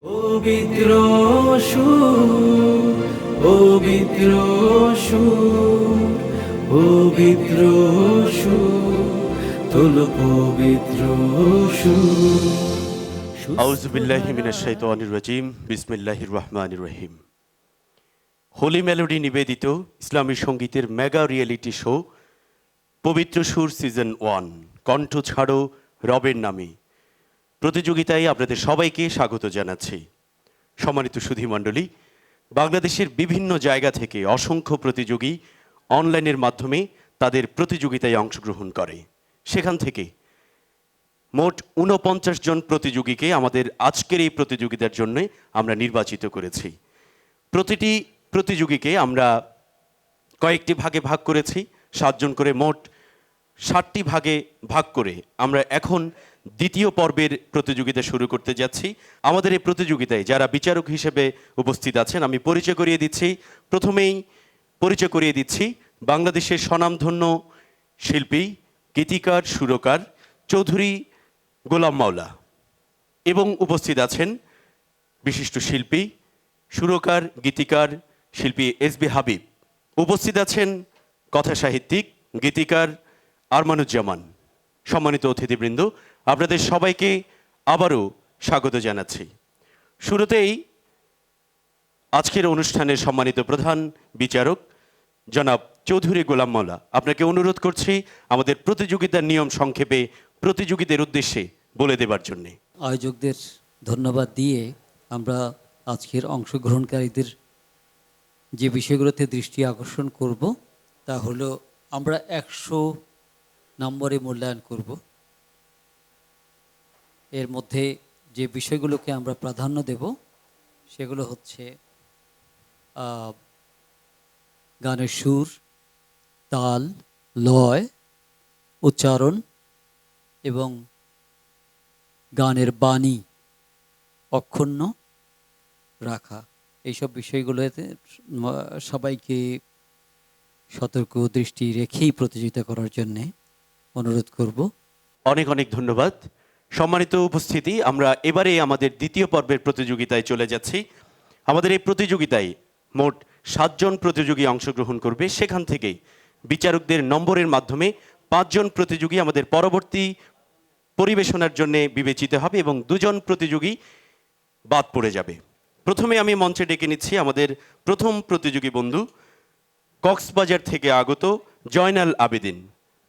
পবিত্র সুর, পবিত্র সুর, পবিত্র সুর, তোলো পবিত্র সুর। আউযু বিল্লাহি মিনাশ শাইতানির রাজিম। বিসমিল্লাহির রহমানির রহিম। হোলি মেলোডি নিবেদিত ইসলামী সঙ্গীতের মেগা রিয়েলিটি শো পবিত্র সুর সিজন 1 কণ্ঠ ছাড়ো রবের নামে প্রতিযোগিতায় আপনাদের সবাইকে স্বাগত জানাচ্ছি। সম্মানিত সুধীমণ্ডলী, বাংলাদেশের বিভিন্ন জায়গা থেকে অসংখ্য প্রতিযোগী অনলাইনের মাধ্যমে তাদের প্রতিযোগিতায় অংশগ্রহণ করে। সেখান থেকে মোট ৪৯ জন প্রতিযোগীকে আমাদের আজকের এই প্রতিযোগিতার জন্য আমরা নির্বাচিত করেছি। প্রতিটি প্রতিযোগীকে আমরা কয়েকটি ভাগে ভাগ করেছি, 7 জন করে, মোট 60টি ভাগে ভাগ করে আমরা এখন দ্বিতীয় পর্বের প্রতিযোগিতা শুরু করতে যাচ্ছি। আমাদের এই প্রতিযোগিতায় যারা বিচারক হিসেবে উপস্থিত আছেন আমি পরিচয় করিয়ে দিচ্ছি। প্রথমেই পরিচয় করিয়ে দিচ্ছি বাংলাদেশের স্বনামধন্য শিল্পী, গীতিকার, সুরকার চৌধুরী গোলাম মাওলা, এবং উপস্থিত আছেন বিশিষ্ট শিল্পী, সুরকার, গীতিকার, শিল্পী এসবি হাবিব। উপস্থিত আছেন কথা সাহিত্যিক, গীতিকার আরমানুজ্জামান। সম্মানিত অতিথিবৃন্দ, আপনাদের সবাইকে আবারও স্বাগত জানাচ্ছি। শুরুতেই আজকের অনুষ্ঠানের সম্মানিত প্রধান বিচারক জনাব চৌধুরী গোলাম মাওলা, আপনাকে অনুরোধ করছি আমাদের প্রতিযোগিতার নিয়ম সংক্ষেপে প্রতিযোগীদের উদ্দেশ্যে বলে দেবার জন্যে। আয়োজকদের ধন্যবাদ দিয়ে আমরা আজকের অংশগ্রহণকারীদের যে বিষয়গুলোতে দৃষ্টি আকর্ষণ করব তা হলো আমরা 100 নম্বরে মূল্যায়ন করব। এর মধ্যে যে বিষয়গুলোকে আমরা প্রাধান্য দেব সেগুলো হচ্ছে গানের সুর, তাল, লয়, উচ্চারণ এবং গানের বাণী অক্ষুণ্ণ রাখা। এইসব বিষয়গুলোতে সবাইকে সতর্ক দৃষ্টি রেখেই প্রতিযোগিতা করার জন্যে অনুরোধ করব। অনেক অনেক ধন্যবাদ। সম্মানিত উপস্থিতি, আমরা এবারে আমাদের দ্বিতীয় পর্বের প্রতিযোগিতায় চলে যাচ্ছি। আমাদের এই প্রতিযোগিতায় মোট 7 জন প্রতিযোগী অংশগ্রহণ করবে। সেখান থেকেই বিচারকদের নম্বরের মাধ্যমে 5 জন প্রতিযোগী আমাদের পরবর্তী পরিবেশনার জন্য বিবেচিত হবে এবং 2 জন প্রতিযোগী বাদ পড়ে যাবে। প্রথমে আমি মঞ্চে ডেকে নিচ্ছি আমাদের প্রথম প্রতিযোগী বন্ধু, কক্সবাজার থেকে আগত জয়নাল আবেদিন।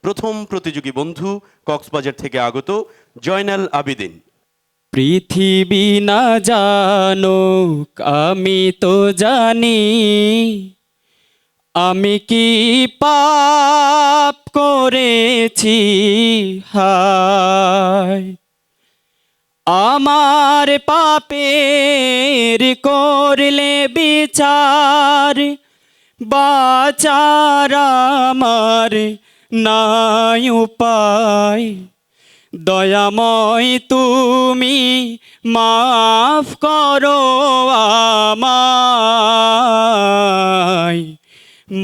প্রথম প্রতিযোগী বন্ধু কক্সবাজার থেকে আগত জয়নাল আবেদিন। পৃথিবী না জানুক আমি তো জানি, আমি কি পাপ করেছি হায়, আমার পাপের করলে বিচার, বাঁচার আমার নাই উপায়, দয়াময় তুমি মাফ করো আমায়,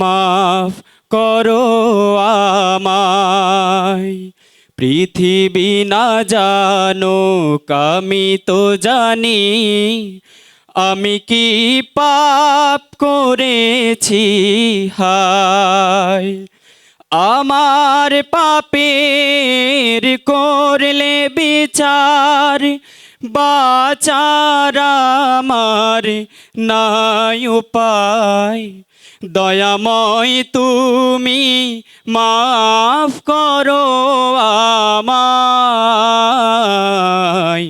মাফ করো আমায়। পৃথিবী না জানুক আমি তো জানি, আমি কি পাপ করেছি হায়, আমার পাপের করলে বিচার, বাঁচার আমার নাই উপায়, দয়াময় তুমি মাফ করো আমায়,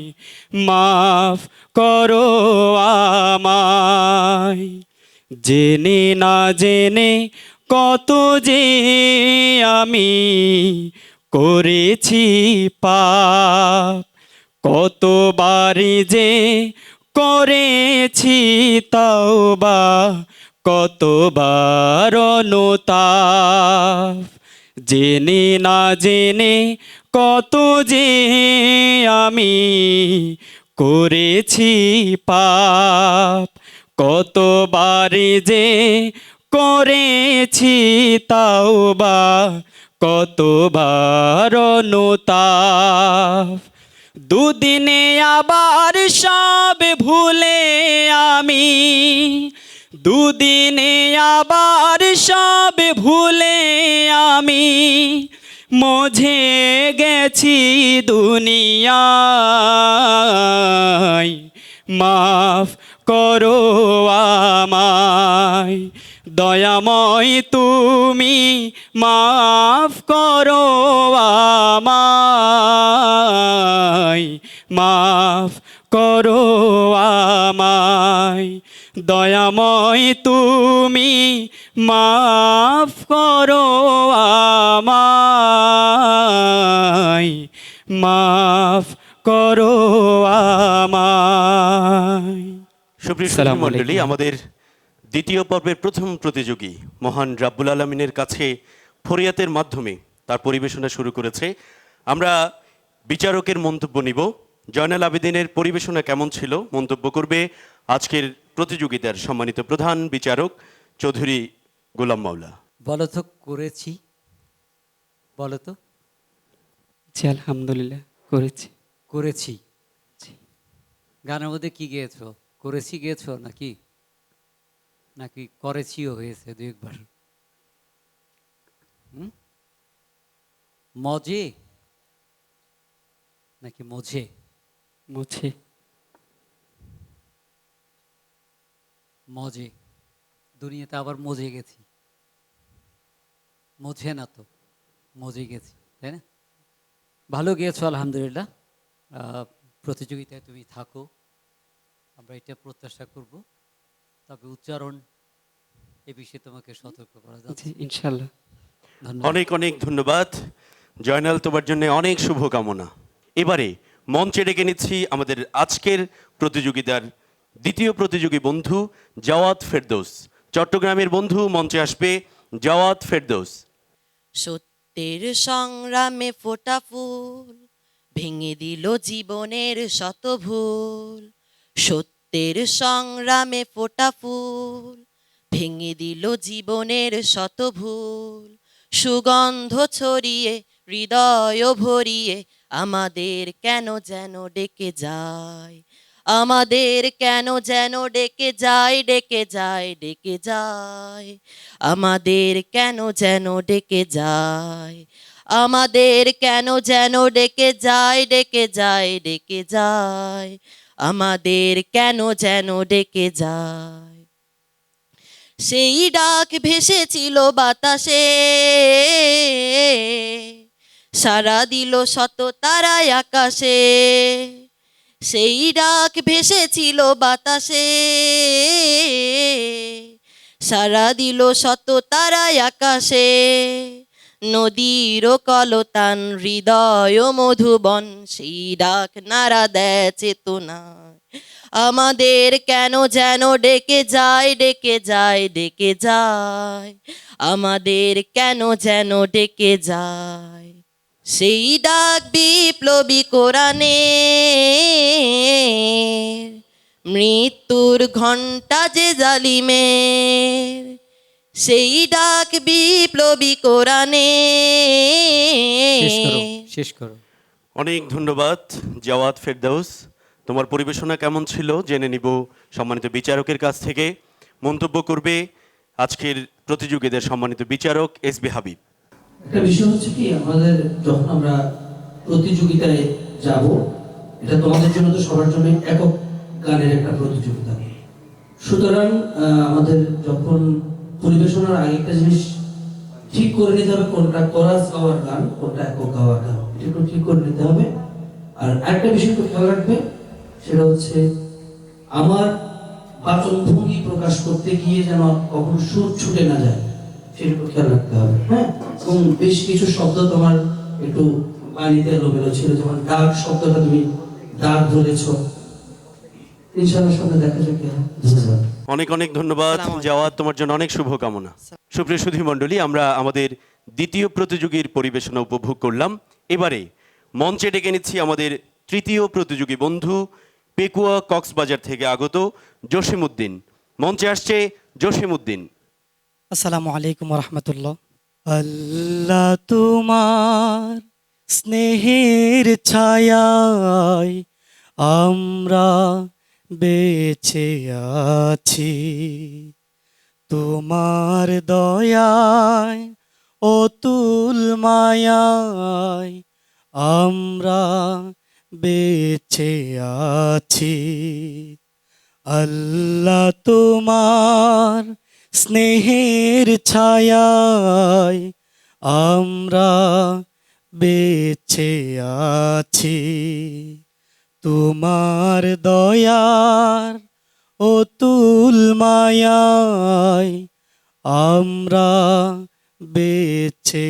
মাফ করো আমায়। জেনে না জেনে কত যে আমি করেছি পাপ, কতবারই যে করেছি তওবা, কতবার অনুতাপ। জেনে না জেনে কত যে আমি করেছি পাপ, কতবারই যে করেছি তওবা, কতবার অনুতাপ। দুদিনে আবার সব ভুলে আমি, দুদিনে আবার সব ভুলে আমি মঝে গেছি দুনিয়ায়, মাফ করো আমায় দয়াময় তুমি, মাফ করো আমায়, মাফ করো আমায় দয়াময় তুমি, মাফ করো আমায়, মাফ করো আমায়। সুপ্রিয় আসসালামু মণ্ডলী, আলাইকুম। আমাদের দ্বিতীয় পর্বের প্রথম প্রতিযোগী মহান রাব্বুল আলামিনের কাছে ফরিয়াতের মাধ্যমে তার পরিবেশনা শুরু করেছে। আমরা বিচারকের মন্তব্য নিব। জয়নাল আবেদিনের পরিবেশনা কেমন ছিল মন্তব্য করবে আজকের প্রতিযোগিতার সম্মানিত প্রধান বিচারক চৌধুরী গোলাম মাওলা। বলো তো করেছি, বলো তো জি আলহামদুলিল্লাহ করেছি। করেছি। গানের মধ্যে কি গেয়েছো? করেছি গেয়েছো নাকি নাকি করেছিও হয়েছে দু একবার? মজে নাকি মজে? মুছে মজে। দুনিয়াতে আবার মজে গেছি, মজে না তো, মজে গেছি, তাই না? ভালো গিয়েছো আলহামদুলিল্লাহ। প্রতিযোগিতায় তুমি থাকো, আমরা এটা প্রত্যাশা করব। তবে উচ্চারণ এ বিষয়ে তোমাকে সতর্ক করা জি যাচ্ছে। ইনশাল্লাহ। ধন্যবাদ। অনেক অনেক ধন্যবাদ জয়নাল, তোমার জন্য অনেক শুভকামনা। এবারে মঞ্চে ডেকে নিচ্ছি আমাদের আজকের প্রতিযোগিতার দ্বিতীয় প্রতিযোগী বন্ধু জাওয়াদ ফেরদৌস। চট্টগ্রামের বন্ধু, মঞ্চে আসবে জাওয়াদ ফেরদৌস। সত্যের সংগ্রামে ফোটা ফুল ভেঙে দিল জীবনের শত ভুল। সত্যের সংগ্রামে ফোটা ফুল ভেঙে দিল জীবনের শত ভুল। সুগন্ধ ছড়িয়ে হৃদয় ভরিয়ে আমাদের কেন যেন ডেকে যায়, আমাদের কেন যেন ডেকে যায়, ডেকে যায়, ডেকে যায়, আমাদের কেন যেন ডেকে যায়, আমাদের কেন যেন ডেকে যায়, ডেকে যায়, ডেকে যায়, আমাদের কেন যেন ডেকে যায়। সেই ডাক ভেসেছিল বাতাসে, সারা দিল শত তারায় আকাশে। সেই ডাক ভেসেছিল বাতাসে, সারা দিল শত তারায় আকাশে। নদীর কলতান হৃদয় মধুবন, সেই ডাক নাড়া দেয় চেতনায়। আমাদের কেন যেন ডেকে যায়, ডেকে যায়, ডেকে যায়, আমাদের কেন যেন ডেকে যায়। সেই ডাক বিপ্লবী কোরআনে, মৃত্যুর ঘণ্টা যে জালিমের। সেই ডাক বিপ্লবী কোরআনে। শেষ করো, শেষ করো। অনেক ধন্যবাদ জাওয়াদ ফেরদৌস, তোমার পরিবেশনা কেমন ছিল জেনে নিব সম্মানিত বিচারকের কাছ থেকে। মন্তব্য করবে আজকের প্রতিযোগীদের সম্মানিত বিচারক এসবি হাবিব। একটা বিষয় হচ্ছে কি, আমাদের যখন আমরা প্রতিযোগিতায় যাব, এটা তোমাদের জন্য তো সবার জন্য একক গানের একটা প্রতিযোগিতা। সুতরাং আমাদের যখন পরিবেশনার আগে একটা জিনিস ঠিক করে নিতে হবে, কোনটা কোরাস গাওয়ার গান, কোনটা একক গাওয়ার গান, এটা একটু ঠিক করে নিতে হবে। আর আরেকটা বিষয় একটু খেয়াল রাখবে, সেটা হচ্ছে আমার বাচনভঙ্গি প্রকাশ করতে গিয়ে যেন কখনো সুর ছুটে না যায়, সেটা একটু খেয়াল রাখতে হবে। হ্যাঁ, এবং বেশ কিছু শব্দ তোমার একটু পানিতে এলোমেলো ছিল, যেমন ডাক শব্দটা তুমি দাগ ধরেছ। ইনশাআল্লাহ সামনে দেখা যাক। ধন্যবাদ। অনেক অনেক ধন্যবাদ আসসালামু আলাইকুম। জাওয়াদ, তোমার জন্য অনেক শুভকামনা। সুপ্রিয় সুধী মণ্ডলী, আমরা আমাদের দ্বিতীয় প্রতিযোগীর পরিবেশনা উপভোগ করলাম। এবারে মঞ্চে ডেকে নিচ্ছি আমাদের তৃতীয় প্রতিযোগী বন্ধু পেকুয়া কক্সবাজার থেকে আগত জসিমউদ্দিন। মঞ্চে আসছে জসিমউদ্দিন। আসসালামু আলাইকুম রহমতুল্লাহ। আল্লাহ তোমার স্নেহের ছায়ায় আমরা বেঁচে আছি, তোমার দয়ায় অতুল মায়ায় আমরা বেঁচে আছি। আল্লাহ তোমার স্নেহের ছায়ায় আমরা বেঁচে আছি, তোমার দয়ার অতুল মায়ায় আমরা বেঁচে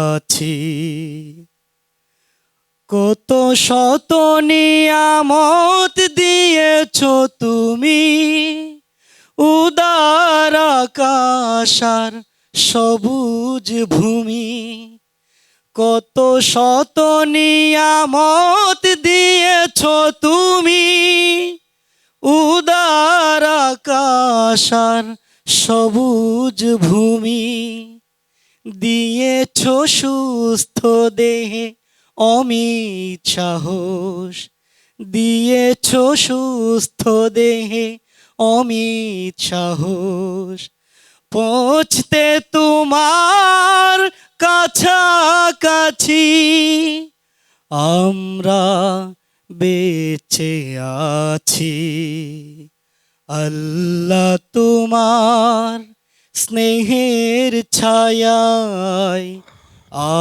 আছি। কত শত নিয়ামত দিয়েছ তুমি, উদার আকাশ আর সবুজ ভূমি। কত শত নিয়ামত দিয়েছ তুমি, উদার আকাশ আর সবুজ ভূমি। দিয়েছ সুস্থ দেহে অমিত সাহস, দিয়েছ সুস্থ দেহে অমিত সাহস। পৌঁছতে তোমার কাছাকাছি আমরা বেঁচে আছি। আল্লাহ তোমার স্নেহের ছায়ায়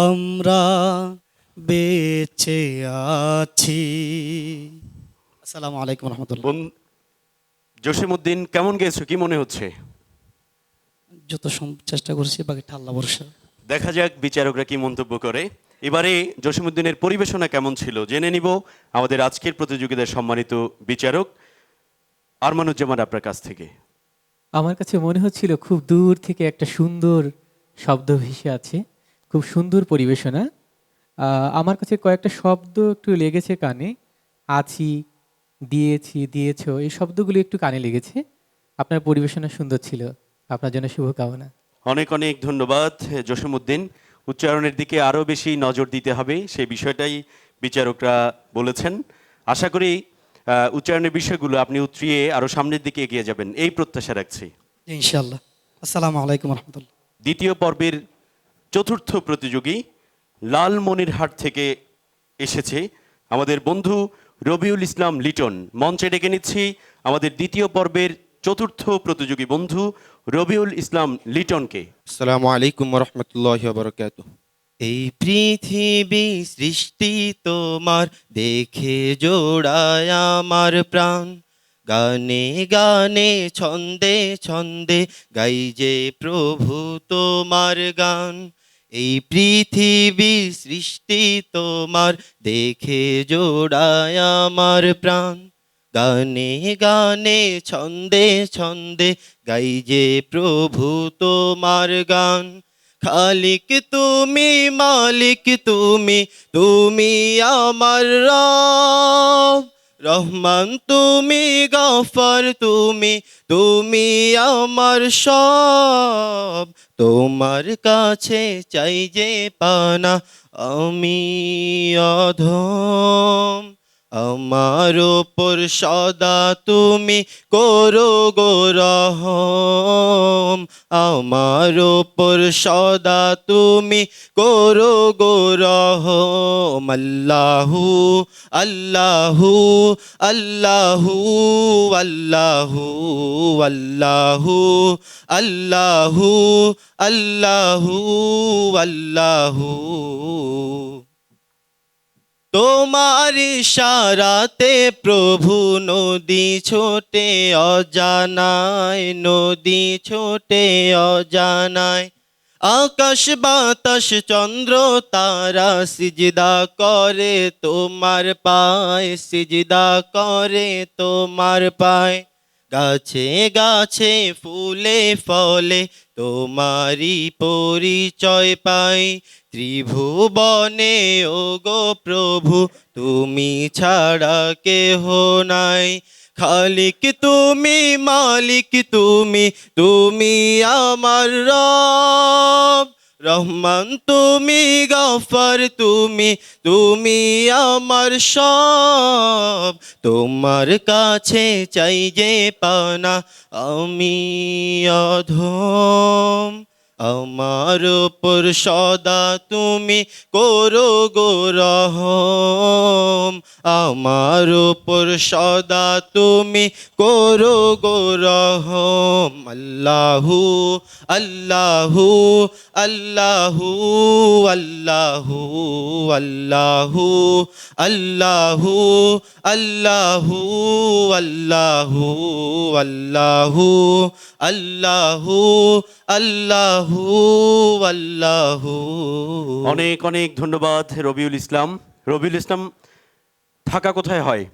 আমরা বেঁচে আছি। আসসালামু আলাইকুম রহমতুল্লাহ। জসিমউদ্দিন, কেমন গেয়েছো, কি মনে হচ্ছে? যত চেষ্টা করছি, বাকিটা আল্লাহ ভরসা। দেখা যাক বিচারকরা কি মন্তব্য করে। এবারে জসিমউদ্দিনের পরিবেশনা কেমন ছিল জেনে নিব আমাদের আজকের প্রতিযোগিতার সম্মানিত বিচারক আরমানুজ্জামান আপনার কাছ থেকে। আমার কাছে মনে হচ্ছিল খুব দূর থেকে একটা সুন্দর শব্দ ভেসে আছে, খুব সুন্দর পরিবেশনা। আমার কাছে কয়েকটা শব্দ একটু লেগেছে কানে, আছি, দিয়েছি, দিয়েছ, এই শব্দগুলি একটু কানে লেগেছে। আপনার পরিবেশনা সুন্দর ছিল, আপনার জন্য শুভকামনা। অনেক অনেক ধন্যবাদ জসিমউদ্দিন। উচ্চারণের দিকে আরও বেশি নজর দিতে হবে, সেই বিষয়টাই বিচারকরা বলেছেন। আশা করি উচ্চারণের বিষয়গুলো আপনি উতরিয়ে আরও সামনের দিকে এগিয়ে যাবেন, এই প্রত্যাশা রাখছি ইনশাআল্লাহ। আসসালামু আলাইকুম রহমতুল্লাহ। দ্বিতীয় পর্বের চতুর্থ প্রতিযোগী লালমনিরহাট থেকে এসেছে আমাদের বন্ধু রবিউল ইসলাম লিটন। মঞ্চে ডেকে নিচ্ছি আমাদের দ্বিতীয় পর্বের চতুর্থ প্রতিযোগী বন্ধু রবিউল ইসলাম লিটনকে। আসসালামু আলাইকুম রহমতুল্লাহি ওয়া বারাকাতুহু। এই পৃথিবী সৃষ্টি তোমার, দেখে জোড়ায় আমার প্রাণ। গানে গানে ছন্দে ছন্দে গাই যে প্রভু তোমার গান। এই পৃথিবী সৃষ্টি তোমার, দেখে জোড়ায় আমার প্রাণ। গানে গানে ছন্দে ছন্দে গাই যে প্রভু তোমার গান। খালিক তুমি, মালিক তুমি, তুমি আমার রব। রহমান তুমি, গফর তুমি, তুমি আমার সব। তোমার কাছে চাই যে পানা আমি অধম। আমার ওপর সদা তুমি করো গো রহম। আমার ওপর সদা তুমি করো গো রহম। আল্লাহু আল্লাহু আল্লাহু আল্লাহু আল্লাহু আল্লাহু আল্লাহু আল্লাহু। তোমার ইশারাতে প্রভু নদী ছোটে অজানায়, নদী ছোটে অজানায়। আকাশ বাতাস চন্দ্র তারা সিজদা করে তোমার পায়, সিজদা করে তোমার পায়। গাছে গাছে ফুলে ফলে তোমারই পরিচয় পাই। ত্রিভুবনে ও গো প্রভু তুমি ছাড়া কেহ নাই। খালিক তুমি, মালিক তুমি, তুমি আমার রব। রহমান তুমি, গফর তুমি, তুমি আমার সব। তোমার কাছে চাই যে পানা, আমি অধম। আমার উপর সদা তুমি করো গো রহম, আমার উপর সদা তুমি করো গো রহম। আল্লাহু আল্লাহু আল্লাহু আল্লাহু আল্লাহু আল্লাহু আল্লাহু আল্লাহু আল্লাহু আল্লাহু আল্লাহু আল্লাহু। অনেক অনেক ধন্যবাদ রবিউল ইসলাম। রবিউল ইসলাম থাকা কোথায় হয়,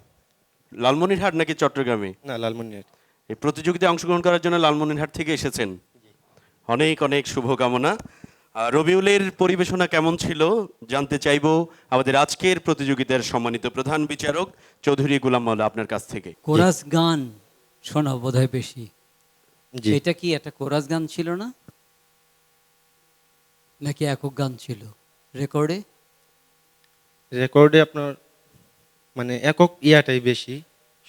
লালমনিরহাট নাকি চট্টগ্রামে? না, লালমনিরহাট। এই প্রতিযোগিতায় অংশগ্রহণ করার জন্য লালমনিরহাট থেকে এসেছেন, অনেক অনেক শুভকামনা। রবিউলের পরিবেশনা কেমন ছিল জানতে চাইবো আমাদের আজকের প্রতিযোগিতার সম্মানিত প্রধান বিচারক চৌধুরী গোলাম মাওলা আপনার কাছ থেকে। কোরাস গান শোনা বোধহয় বেশি। জি। এটা কি একটা কোরাস গান ছিল না, নাকি একক গান ছিল রেকর্ডে? রেকর্ডে আপনার মানে একক ইয়াটাই বেশি,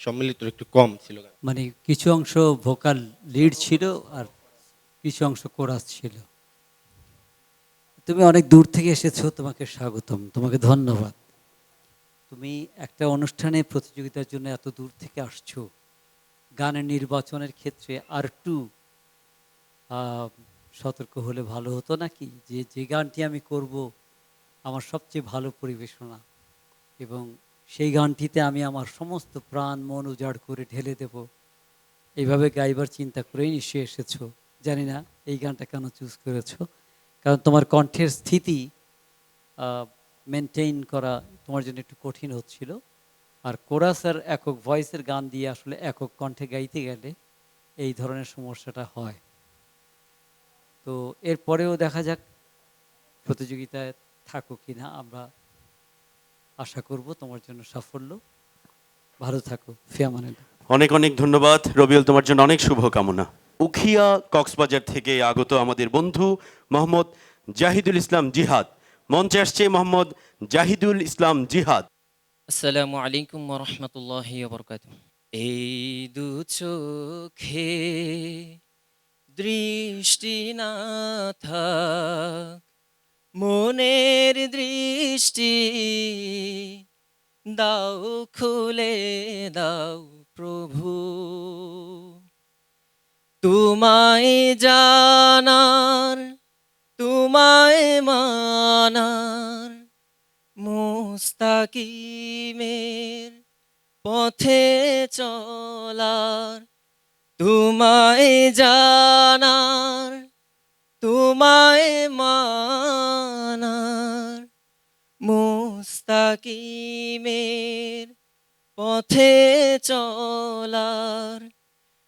সম্মিলিত একটু কম ছিল গান। মানে কিছু অংশ ভোকাল লিড ছিল আর কিছু অংশ কোরাস ছিল। তুমি অনেক দূর থেকে এসেছো, তোমাকে স্বাগতম, তোমাকে ধন্যবাদ। তুমি একটা অনুষ্ঠানে প্রতিযোগিতার জন্য এত দূর থেকে আসছো, গানের নির্বাচনের ক্ষেত্রে আর একটু সতর্ক হলে ভালো হতো নাকি? যে যে গানটি আমি করব আমার সবচেয়ে ভালো পরিবেশনা, এবং সেই গানটিতে আমি আমার সমস্ত প্রাণ মন উজাড় করে ঢেলে দেব, এইভাবে গাইবার চিন্তা করেই নিশ্চয়ই এসেছো। জানি না এই গানটা কেন চুজ করেছো, কারণ তোমার কণ্ঠের স্থিতি মেনটেইন করা তোমার জন্য একটু কঠিন হচ্ছিল। আর কোরাস আর একক ভয়েসের গান দিয়ে আসলে একক কণ্ঠে গাইতে গেলে এই ধরনের সমস্যাটা হয়। তো এরপরেও দেখা যাক প্রতিযোগিতায় থাকো কিনা, আমরা আশা করব তোমার জন্য সাফল্য। ভালো থাকো, ফিয়ামানিল্লাহ। অনেক অনেক ধন্যবাদ রবিউল, তোমার জন্য অনেক শুভকামনা। উখিয়া কক্সবাজার থেকে আগত আমাদের বন্ধু মোহাম্মদ জাহিদুল ইসলাম জিহাদ, মঞ্চে আসছে মোহাম্মদ জাহিদুল ইসলাম জিহাদ। আসসালামু আলাইকুম ওয়া রাহমাতুল্লাহি ওয়া বারাকাতুহু। এই দু চোখে দৃষ্টি না থাক, মনের দৃষ্টি দাও খুলে দাও প্রভু। তোমায় জানার, তোমায় মানার মুস্তাকিমের পথে চলার, তোমায় জানার, তোমায় মানার মুস্তাকিমের পথে চলার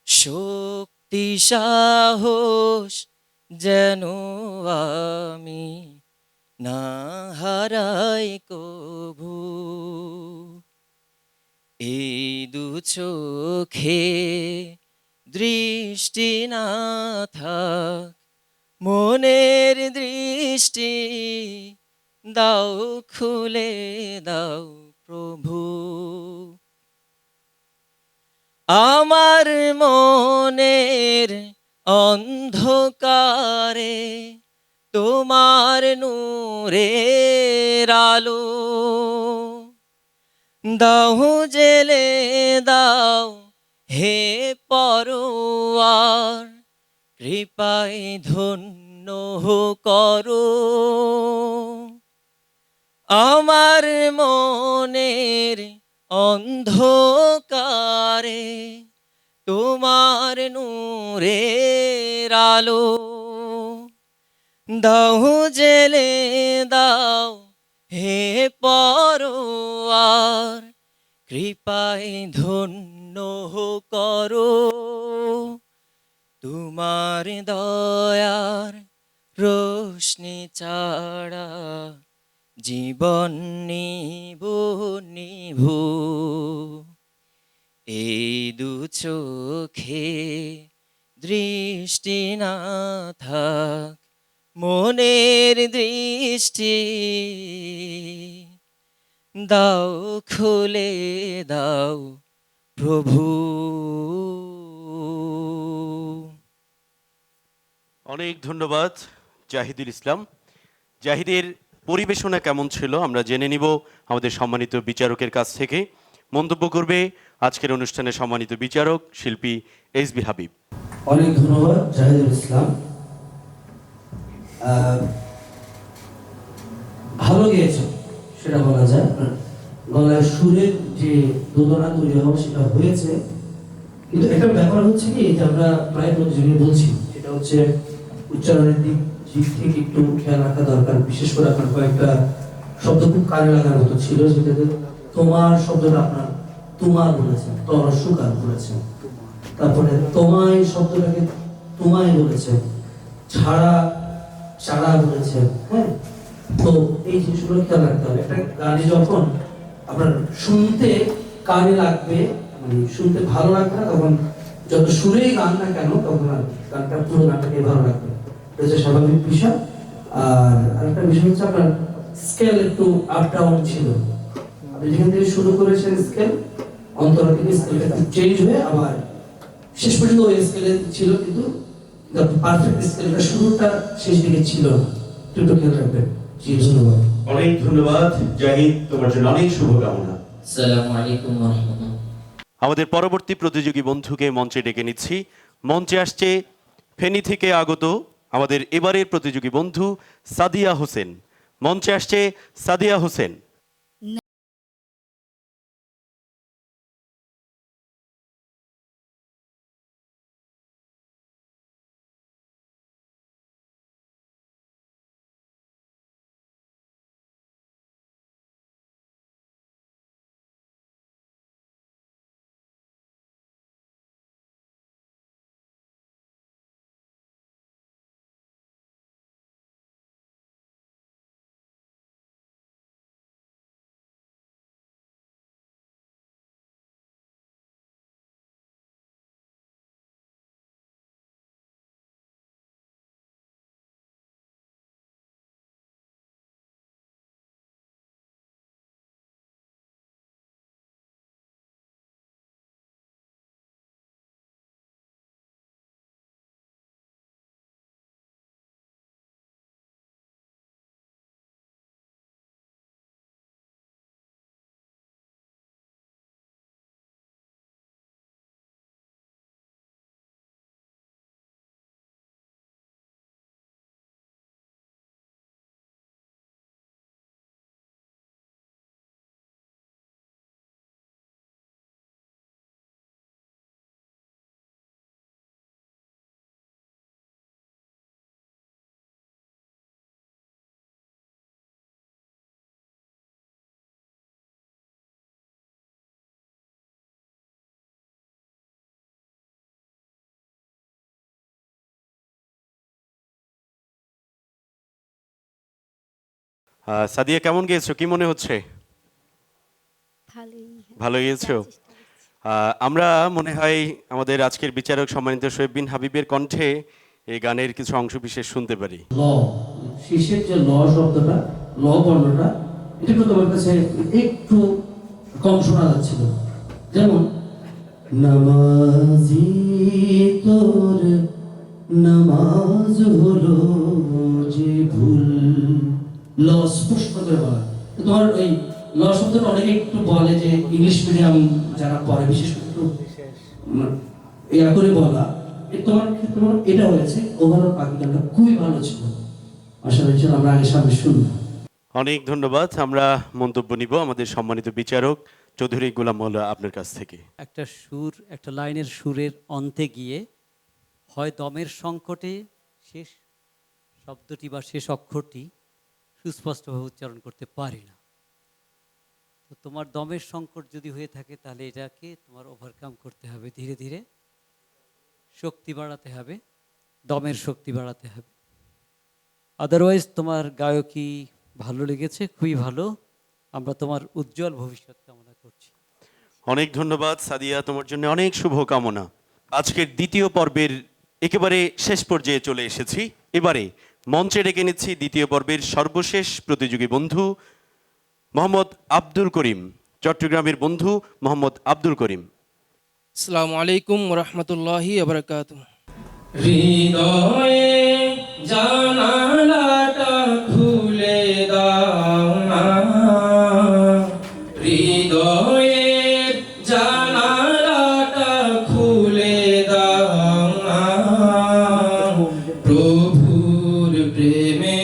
শক্তি সাহস যেন আমি না হারাই কভু। এই দু চোখে দৃষ্টি না থাক, মনের দৃষ্টি দাও খুলে দাও প্রভু। আমার মনের অন্ধকারে তোমার নূরের আলো দাও জেলে দাও হে পরোয়ার, কৃপায় ধন্য করো আমার মনের অন্ধকারে তোমার নূরের আলো দাও জেলে দাও হে পরোয়ার, কৃপায় ধন্য করো তোমার দয়ার রোশনি ছাড়া জীবন নিভু নিভু। এই দু চোখে দৃষ্টি না থাক, মনের দৃষ্টি দাও খুলে দাও প্রভু। অনেক ধন্যবাদ জাহিদুল ইসলাম। জাহিদের পরিবেশনা কেমন ছিল আমরা জেনে নিব আমাদের সম্মানিত বিচারকের কাছ থেকে। মন্তব্য করবে আজকের অনুষ্ঠানের সম্মানিত বিচারক শিল্পী SB হাবিব। অনেক ধন্যবাদ জাহিদুল ইসলাম। ভালো গেয়েছো সেটা বলা যায়, গলার সুরের যে দোলনা তৈরি হওয়া সেটা হয়েছে, কিন্তু একটা ব্যাপার হচ্ছে কি যে আমরা প্রায় প্রতিযোগী বলছি, সেটা হচ্ছে উচ্চারণের দিক থেকে একটু খেয়াল রাখা দরকার। বিশেষ করে আপনার কয়েকটা শব্দ খুব কানে লাগার মতো ছিল, সেটাতে তোমার শব্দটা আপনার তোমার বলেছেন, তরসুকার বলেছেন, তারপরে তোমায় শব্দটাকে তোমায় বলেছেন, ছাড়া চারা বলেছেন। হ্যাঁ, তো এই জিনিসগুলো খেয়াল রাখতে হবে। একটা গানে যখন আপনার শুনতে কানে লাগবে, মানে শুনতে ভালো লাগবে না, তখন যত সুরেই গান না কেন তখন আর গানটা পুরো গানটাকে ভালো লাগবে, এটা হচ্ছে স্বাভাবিক বিষয়। আর আরেকটা বিষয় হচ্ছে আপনার স্কেল একটু আপ ডাউন ছিল। আপনি যেখান থেকে শুরু করেছেন স্কেল, অন্তরা থেকে স্কেলটা একটু চেঞ্জ হয়ে আবার শেষ পর্যন্ত ওই স্কেলে ছিল, কিন্তু পারফেক্ট স্কেলটা শুরুটা শেষ দিকে ছিল না, একটু খেয়াল রাখবেন। জি ধন্যবাদ। অনেক ধন্যবাদ জাহিদ, তোমার জন্য অনেক শুভকামনা। আসসালামু আলাইকুম ওয়া রাহমাতুল্লাহ। আমাদের পরবর্তী প্রতিযোগী বন্ধুকে মঞ্চে ডেকে নিচ্ছি। মঞ্চে আসছে ফেনী থেকে আগত আমাদের এবারের প্রতিযোগী বন্ধু সাদিয়া হোসেন। মঞ্চে আসছে সাদিয়া হোসেন। সাদিয়া কেমন গেয়েছো, কি মনে হচ্ছে? ভালো গিয়েছো। আমরা মনে হয় আমাদের আজকের বিচারক সম্মানিত শোয়েব বিন হাবিবের কণ্ঠে এই গানের কিছু অংশ বিশেষ শুনতে পারি। ল, শেষের যে ল শব্দটা, ল বর্ণটা, এটা তো তোমার কাছে একটু কম শোনা যাচ্ছিল। যেমন নামাজি তোর নামাজ হলো যে ভুল, ল স্পষ্ট করে বলা। তোমার ওই ল শব্দটা অনেকে একটু বলে যে ইংলিশ মিডিয়াম যারা পড়ে বিশেষ করে একটু ইয়া করে বলা, তোমার ক্ষেত্রে এটা হয়েছে। ওভারঅল বাকি গানটা খুবই ভালো ছিল। আশা করছি আমরা আগে সামনে শুনবো। অনেক ধন্যবাদ। আমরা মন্তব্য নিব আমাদের সম্মানিত বিচারক চৌধুরী গোলাম মোল্লা আপনার কাছ থেকে। একটা সুর, একটা লাইনের সুরের অন্তে গিয়ে হয় দমের সংকটে শেষ শব্দটি বা শেষ অক্ষরটি সুস্পষ্টভাবে উচ্চারণ করতে পারি না। তো তোমার দমের সংকট যদি হয়ে থাকে তাহলে এটাকে তোমার ওভারকাম করতে হবে, ধীরে ধীরে শক্তি বাড়াতে হবে, দমের শক্তি বাড়াতে হবে। আদারওয়াইজ তোমার গায়কী ভালো লেগেছে, খুবই ভালো। আমরা তোমার উজ্জ্বল ভবিষ্যৎ কামনা করছি। অনেক ধন্যবাদ সাদিয়া, তোমার জন্য অনেক শুভকামনা। আজকের দ্বিতীয় পর্বের একেবারে শেষ পর্যায়ে চলে এসেছি। এবারে মঞ্চে ডেকে নিচ্ছি দ্বিতীয় পর্বের সর্বশেষ প্রতিযোগী বন্ধু মোহাম্মদ আব্দুল করিম, চট্টগ্রামের বন্ধু মোহাম্মদ আব্দুল করিম। আসসালামু আলাইকুম রহমতুল্লাহি আবরকাত। হৃদয়ে জানালাটা খুলে দাও না, হৃদয়ের জানালাটা খুলে দাও না, প্রভুর প্রেমে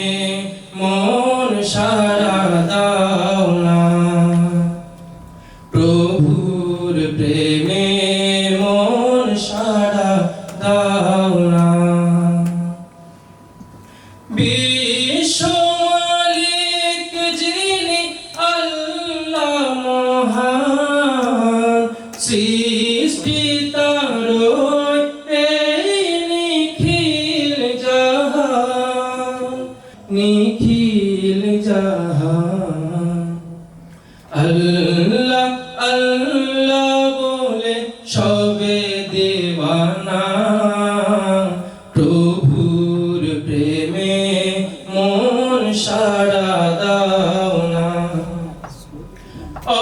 মন সারা দাও না, প্রভুর প্রেমে মন সারা দাও না। বিশ্ব মালিক যিনি আল্লাহ মহান, সৃষ্টি তারই এই নিখিল জাহান, নিখিল জাহান। আল্লাহ আল্লাহ বলে সবে দেওয়ানা, প্রভুর প্রেমে মন সারা দাও না।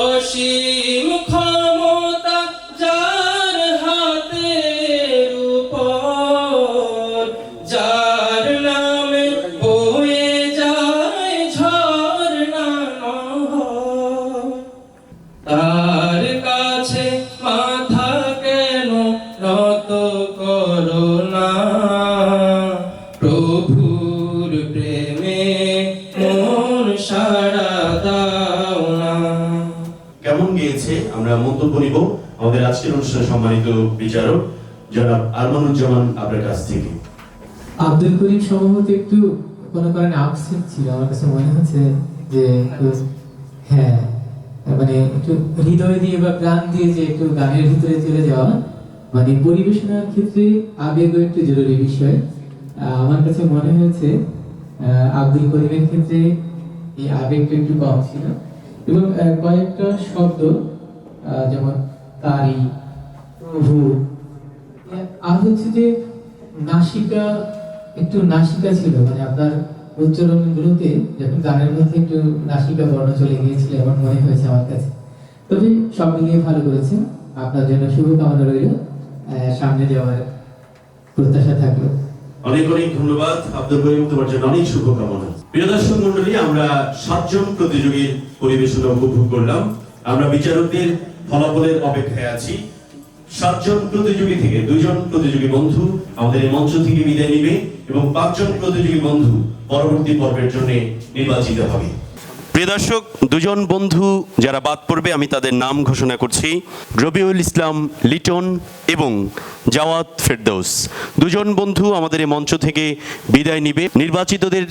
অসীম ক্ষমতা যার হাতের উপর, যার নামে বয়ে যায় ঝর্ণা নহর, তার কাছে মাথা কেন নত করো না, প্রভুর প্রেমে মন সারা দাও না। কেমন গিয়েছে আমরা মন্তব্য নিব আমাদের আজকের অনুষ্ঠানে সম্মানিত বিচারক জনাব আরমানুজ্জামান আপনার কাছ থেকে। আব্দুল করিম সম্ভবত একটু কোনো কারণে আপসেট ছিল, আমার কাছে মনে হচ্ছে যে হ্যাঁ মানে একটু হৃদয় দিয়ে বা প্রাণ দিয়ে যে একটু গানের ভিতরে চলে যাওয়া, মানে পরিবেশনার ক্ষেত্রে আবেগও একটু জরুরি বিষয়। আমার কাছে মনে হয়েছে আব্দুল করিমের ক্ষেত্রে এই আবেগটা একটু কম ছিল, এবং কয়েকটা শব্দ যেমন তারি, প্রভু, আর হচ্ছে যে নাসিকা, একটু নাসিকা ছিল, মানে আপনার উচ্চারণগুলোতে যখন গানের মধ্যে একটু নাসিকা বর্ণ চলে গিয়েছিল এমন মনে হয়েছে আমার কাছে। তবে সব মিলিয়ে ভালো করেছেন, আপনার জন্য শুভকামনা রইল, সামনে যাওয়ার প্রত্যাশা থাকলো। অনেক অনেক ধন্যবাদ আব্দুল করিম, তোমার জন্য অনেক শুভকামনা। প্রিয় দর্শক মন্ডলী, আমরা 7 জন প্রতিযোগীর পরিবেশনা উপভোগ করলাম। আমরা বিচারকদের ফলাফলের অপেক্ষায় আছি। 7 জন প্রতিযোগী থেকে 2 জন প্রতিযোগী বন্ধু আমাদের এই মঞ্চ থেকে বিদায় নেবে এবং 5 জন প্রতিযোগী বন্ধু পরবর্তী পর্বের জন্য নির্বাচিত হবে। প্রিয় দর্শক, 2 জন বন্ধু যারা বাদ পড়বে আমি তাদের নাম ঘোষণা করছি। রবিউল ইসলাম লিটন এবং জাওয়াদ ফেরদৌস, 2 জন বন্ধু আমাদের এই মঞ্চ থেকে বিদায় নিবে। নির্বাচিতদের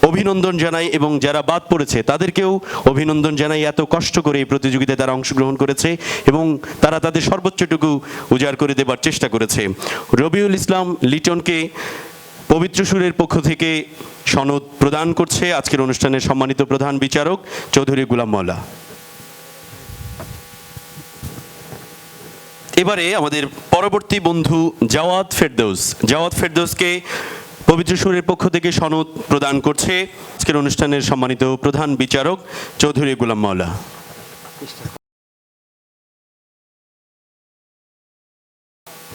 অভিনন্দন জানাই এবং যারা বাদ পড়েছে তাদেরকেও অভিনন্দন জানাই। এত কষ্ট করে এই প্রতিযোগিতায় তারা অংশগ্রহণ করেছে এবং তারা তাদের সর্বোচ্চটুকু উজাড় করে দেবার চেষ্টা করেছে। রবিউল ইসলাম লিটনকে পবিত্র সুরের পক্ষ থেকে সনদ প্রদান করছে আজকের অনুষ্ঠানের সম্মানিত প্রধান বিচারক চৌধুরী গুলাম মওলা। এবারে আমাদের পরবর্তী বন্ধু জাওয়াদ ফেরদৌস, জাওয়াদ ফেরদৌসকে পবিত্র সুরের পক্ষ থেকে সনদ প্রদান করছে আজকের অনুষ্ঠানের সম্মানিত প্রধান বিচারক চৌধুরী গুলাম মওলা।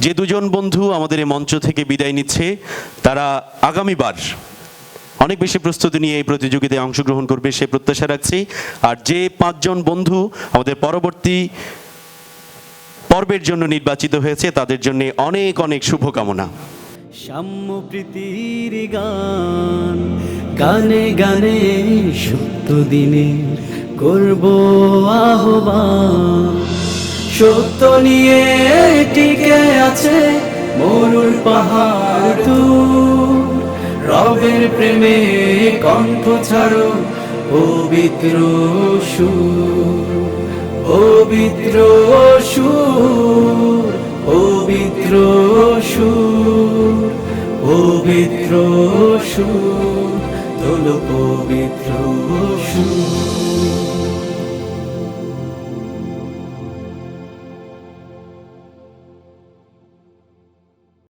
যে 2 জন বন্ধু আমাদের এই মঞ্চ থেকে বিদায় নিচ্ছে তারা আগামীবার অনেক বেশি প্রস্তুতি নিয়ে এই প্রতিযোগিতায় অংশগ্রহণ করবে সে প্রত্যাশা রাখছি। আর যে 5 জন বন্ধু আমাদের পরবর্তী পর্বের জন্য নির্বাচিত হয়েছে তাদের জন্য অনেক অনেক শুভকামনা। সাম্য প্রীতির গান, গানে গানে সত্য দিনে করব আহ্বান, সত্য নিয়ে টিকে আছে মরুর পাহাড় দূর, রবের প্রেমে কণ্ঠ ছাড়ো পবিত্র সুর, পবিত্র সুর, পবিত্র সুর, পবিত্র সুর, তোলো পবিত্র সুর।